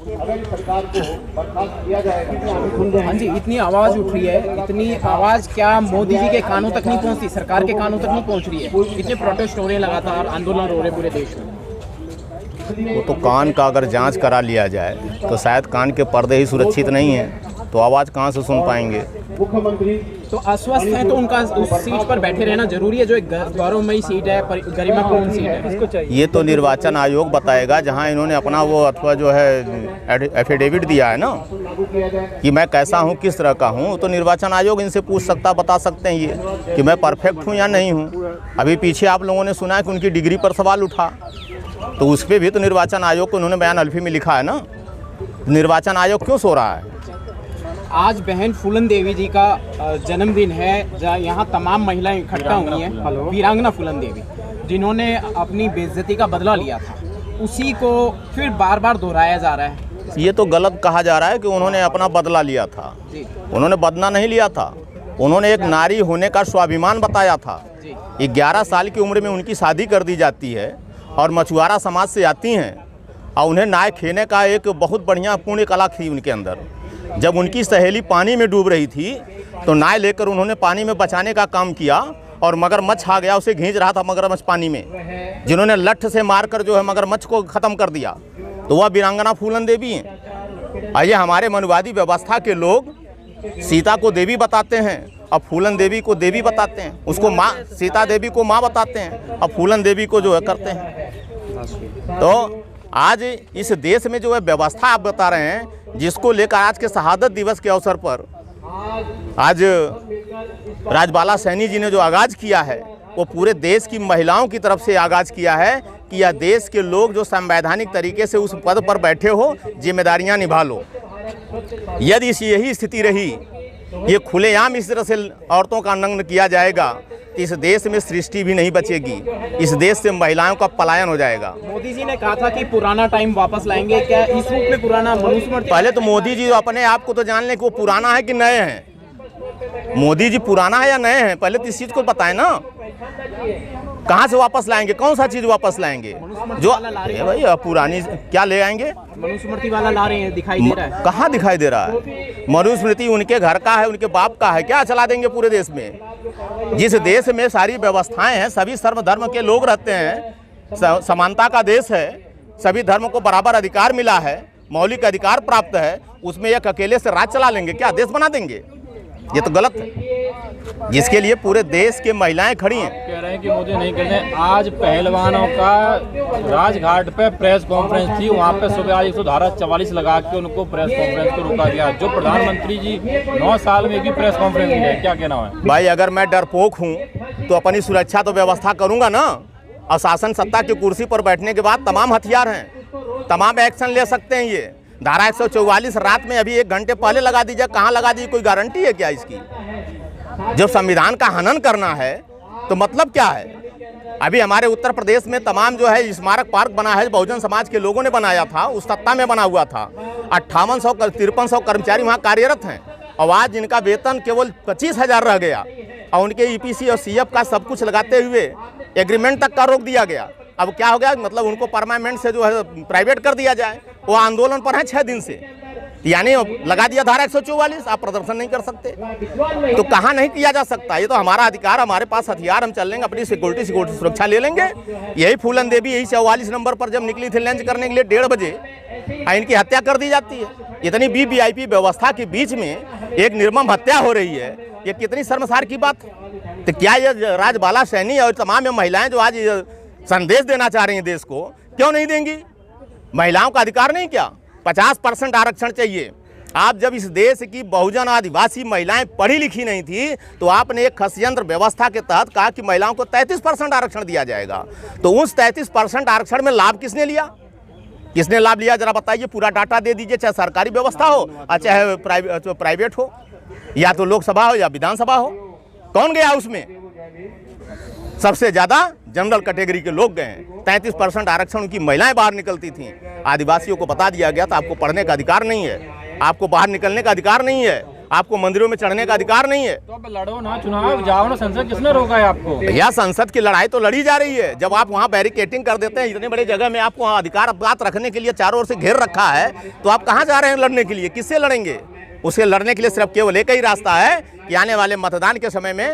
हाँ जी, इतनी आवाज़ उठ रही है, इतनी आवाज़ क्या मोदी जी के कानों तक नहीं पहुंचती, सरकार के कानों तक नहीं पहुंच रही है? इतने प्रोटेस्ट हो रहे हैं, लगातार आंदोलन हो रहे पूरे देश में। वो तो कान का अगर जांच करा लिया जाए तो शायद कान के पर्दे ही सुरक्षित नहीं हैं, तो आवाज़ कहाँ से सुन पाएंगे। तो अस्वस्थ है तो उनका उस सीट पर बैठे रहना जरूरी है, जो एक गौरवमयी सीट है, गरिमापूर्ण सीट है, इसको चाहिए। ये तो निर्वाचन आयोग बताएगा, जहाँ इन्होंने अपना वो अथवा जो है एफिडेविट दिया है ना कि मैं कैसा हूँ, किस तरह का हूँ, तो निर्वाचन आयोग इनसे पूछ सकता, बता सकते हैं ये कि मैं परफेक्ट हूँ या नहीं हूँ। अभी पीछे आप लोगों ने सुना है कि उनकी डिग्री पर सवाल उठा, तो उस पर भी तो निर्वाचन आयोग को उन्होंने बयान हल्फी में लिखा है ना। निर्वाचन आयोग क्यों सो रहा है? आज बहन फूलन देवी जी का जन्मदिन है, जहाँ यहाँ तमाम महिलाएं इकट्ठा हुई हैं, वीरांगना फूलन देवी, जिन्होंने अपनी बेइज्जती का बदला लिया था, उसी को फिर बार बार दोहराया जा रहा है। ये तो गलत कहा जा रहा है कि उन्होंने अपना बदला लिया था। उन्होंने बदला नहीं लिया था, उन्होंने एक नारी होने का स्वाभिमान बताया था। 11 साल की उम्र में उनकी शादी कर दी जाती है और मछुआरा समाज से आती हैं, और उन्हें नाव खेने का एक बहुत बढ़िया पुण्य कला थी उनके अंदर। जब उनकी सहेली पानी में डूब रही थी तो नाव लेकर उन्होंने पानी में बचाने का काम किया, और मगरमच्छ आ गया, उसे खींच रहा था मगरमच्छ पानी में, जिन्होंने लठ से मारकर जो है मगरमच्छ को ख़त्म कर दिया, तो वह वीरांगना फूलन देवी हैं। आइए, हमारे मनुवादी व्यवस्था के लोग सीता को देवी बताते हैं और फूलन देवी को देवी बताते हैं, उसको माँ, सीता देवी को माँ बताते हैं और फूलन देवी को जो है करते हैं। तो आज इस देश में जो है व्यवस्था आप बता रहे हैं, जिसको लेकर आज के शहादत दिवस के अवसर पर आज राजबाला सैनी जी ने जो आगाज़ किया है, वो पूरे देश की महिलाओं की तरफ से आगाज़ किया है कि यह देश के लोग जो संवैधानिक तरीके से उस पद पर बैठे हो, जिम्मेदारियां निभा लो। यदि यही स्थिति रही, ये खुलेआम इस तरह से औरतों का नग्न किया जाएगा, तो इस देश में सृष्टि भी नहीं बचेगी, इस देश से महिलाओं का पलायन हो जाएगा। मोदी जी ने कहा था कि पुराना टाइम वापस लाएंगे, क्या इस रूप में पुराना मनुस्मृति? पहले तो मोदी जी अपने आप को तो जान लें कि वो पुराना है कि नए हैं। मोदी जी पुराना है या नए हैं, पहले तो इस चीज़ को बताएं ना। कहाँ से वापस लाएंगे, कौन सा चीज़ वापस लाएंगे? जो भाई पुरानी क्या ले आएंगे? मनुस्मृति वाला ला रहे हैं, दिखाई दे रहा है। कहाँ दिखाई दे रहा है? मनुस्मृति उनके घर का है, उनके बाप का है, क्या चला देंगे पूरे देश में? जिस देश में सारी व्यवस्थाएं हैं, सभी सर्व धर्म के लोग रहते हैं, समानता का देश है, सभी धर्म को बराबर अधिकार मिला है, मौलिक अधिकार प्राप्त है, उसमें एक अकेले से राज चला लेंगे क्या? देश बना देंगे? ये तो गलत है, जिसके लिए पूरे देश के महिलाएं खड़ी हैं। कह रहे हैं कि मुझे नहीं कहते। आज पहलवानों का राजघाट पे प्रेस कॉन्फ्रेंस थी, वहाँ पे सुबह आज 144 लगा के उनको प्रेस कॉन्फ्रेंस को रोका गया। जो प्रधानमंत्री जी 9 साल में भी प्रेस कॉन्फ्रेंस की है, क्या कहना है? भाई, अगर मैं डरपोक हूँ तो अपनी सुरक्षा तो व्यवस्था करूँगा ना। और शासन सत्ता की कुर्सी पर बैठने के बाद तमाम हथियार हैं, तमाम एक्शन ले सकते हैं। ये धारा 144 रात में अभी 1 घंटे पहले लगा दीजिए, कहाँ लगा दीजिए? कोई गारंटी है क्या इसकी? जब संविधान का हनन करना है तो मतलब क्या है? अभी हमारे उत्तर प्रदेश में तमाम जो है स्मारक पार्क बना है, बहुजन समाज के लोगों ने बनाया था, उस सत्ता में बना हुआ था। 5800-5300 कर्मचारी वहाँ कार्यरत हैं, और आज जिनका वेतन केवल 25,000 रह गया, और उनके EPC और CF का सब कुछ लगाते हुए एग्रीमेंट तक का रोक दिया गया। अब क्या हो गया? मतलब उनको परमानेंट से जो है प्राइवेट कर दिया जाए। वो आंदोलन पर है 6 दिन से, यानी लगा दिया धारा 144, आप प्रदर्शन नहीं कर सकते। तो कहाँ नहीं किया जा सकता? ये तो हमारा अधिकार, हमारे पास हथियार, हम चल लेंगे, अपनी सिक्योरिटी सुरक्षा ले लेंगे। यही फूलन देवी यही 44 नंबर पर जब निकली थी लंच करने के लिए 1:30 बजे, इनकी हत्या कर दी जाती है। इतनी VIP व्यवस्था के बीच में एक निर्मम हत्या हो रही है, ये कितनी शर्मसार की बात है। तो क्या ये राजबाला सैनी और तमाम महिलाएं जो आज संदेश देना चाह रही हैं देश को, क्यों नहीं देंगी? महिलाओं का अधिकार नहीं क्या? 50% आरक्षण चाहिए। आप जब इस देश की बहुजन आदिवासी महिलाएं पढ़ी लिखी नहीं थी, तो आपने एक खसयंत्र व्यवस्था के तहत कहा कि महिलाओं को 33% आरक्षण दिया जाएगा। तो उस 33% आरक्षण में लाभ किसने लिया? किसने लाभ लिया जरा बताइए? पूरा डाटा दे दीजिए, चाहे सरकारी व्यवस्था हो और चाहे प्राइवेट हो, या तो लोकसभा हो या विधानसभा हो। कौन गया उसमें? सबसे ज़्यादा जनरल कैटेगरी के लोग गए हैं। 33% आरक्षण उनकी महिलाएं बाहर निकलती थीं। आदिवासियों को बता दिया गया था आपको पढ़ने का अधिकार नहीं है, आपको बाहर निकलने का अधिकार नहीं है। आपको मंदिरों में चढ़ने का अधिकार नहीं है। तो अब लड़ो ना चुनाव, जाओ ना संसद, किसने रोका है आपको? भैया संसद की लड़ाई तो लड़ी जा रही है। जब आप वहाँ बैरिकेटिंग कर देते हैं, इतने बड़े जगह में आपको वहाँ अधिकार बात रखने के लिए चारों ओर से घेर रखा है, तो आप कहाँ जा रहे हैं लड़ने के लिए? किससे लड़ेंगे? उससे लड़ने के लिए सिर्फ केवल एक ही रास्ता है कि आने वाले मतदान के समय में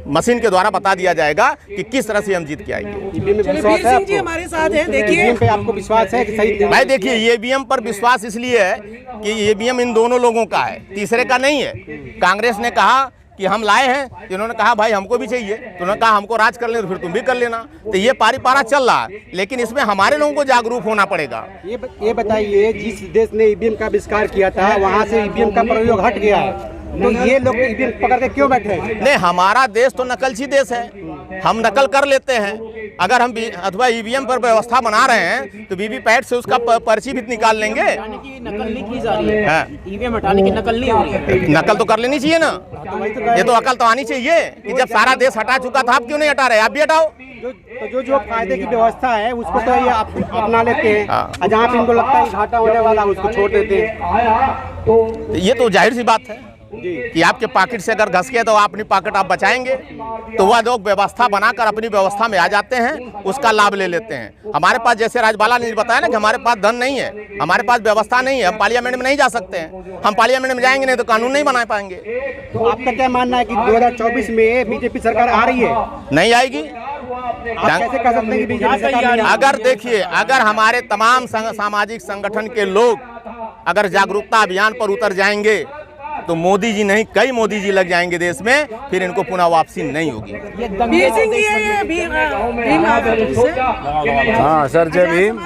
मशीन के द्वारा बता दिया जाएगा कि किस तरह से हम जीत के आएंगे। वीर सिंह जी हमारे साथ हैं, देखिए पे आपको विश्वास है कि सही? भाई देखिए, ईवीएम पर विश्वास इसलिए है कि ईवीएम इन दोनों लोगों का है, तीसरे का नहीं है। कांग्रेस ने कहा कि हम लाए हैं, इन्होंने कहा भाई हमको भी चाहिए, तो उन्होंने कहा हमको राज कर लें तो फिर तुम भी कर लेना। तो ये पारा चल रहा है, लेकिन इसमें हमारे लोगों को जागरूक होना पड़ेगा। ये बताइए, जिस देश ने ईवीएम का आविष्कार किया था वहाँ से ईवीएम का प्रयोग हट गया है, तो ये लोग ईवीएम पकड़ के क्यों बैठे हैं? नहीं, हमारा देश तो नकलची देश है, हम नकल कर लेते हैं। अगर हम अथवा ईवीएम पर व्यवस्था बना रहे हैं तो वीवीपैट से उसका पर्ची भी निकाल लेंगे। नकल नहीं की जा रही है, ईवीएम हटाने की नकल नहीं हो रही है। नकल तो कर लेनी चाहिए ना, ये तो अकल तो आनी चाहिए कि जब सारा देश हटा चुका था, आप क्यों नहीं हटा रहे? आप भी हटाओ। जो फायदे की व्यवस्था है उसको तो ये अपना लेते हैं, और जहाँ पे इनको लगता है घाटा होने वाला उसको छोड़ देते हैं। ये तो जाहिर सी बात है कि आपके पॉकेट से अगर घस के तो अपनी पॉकेट आप बचाएंगे, तो वह लोग व्यवस्था बनाकर अपनी व्यवस्था में आ जाते हैं, उसका लाभ ले लेते हैं। हमारे पास, जैसे राजबाला ने बताया ना कि हमारे पास धन नहीं है, हमारे पास व्यवस्था नहीं है, हम पार्लियामेंट में नहीं जा सकते हैं। हम पार्लियामेंट में जाएंगे नहीं तो कानून नहीं बना पाएंगे। तो आपका क्या मानना है कि 2024 में बीजेपी सरकार आ रही है? नहीं आएगी। आप कैसे कह सकते हैं कि बीजेपी सरकार नहीं? अगर देखिए, अगर हमारे तमाम सामाजिक संगठन के लोग अगर जागरूकता अभियान पर उतर जाएंगे तो मोदी जी नहीं, कई मोदी जी लग जाएंगे देश में, फिर इनको पुनः वापसी नहीं होगी। वीर सिंह जी, भीम हाँ सर, जय भीम।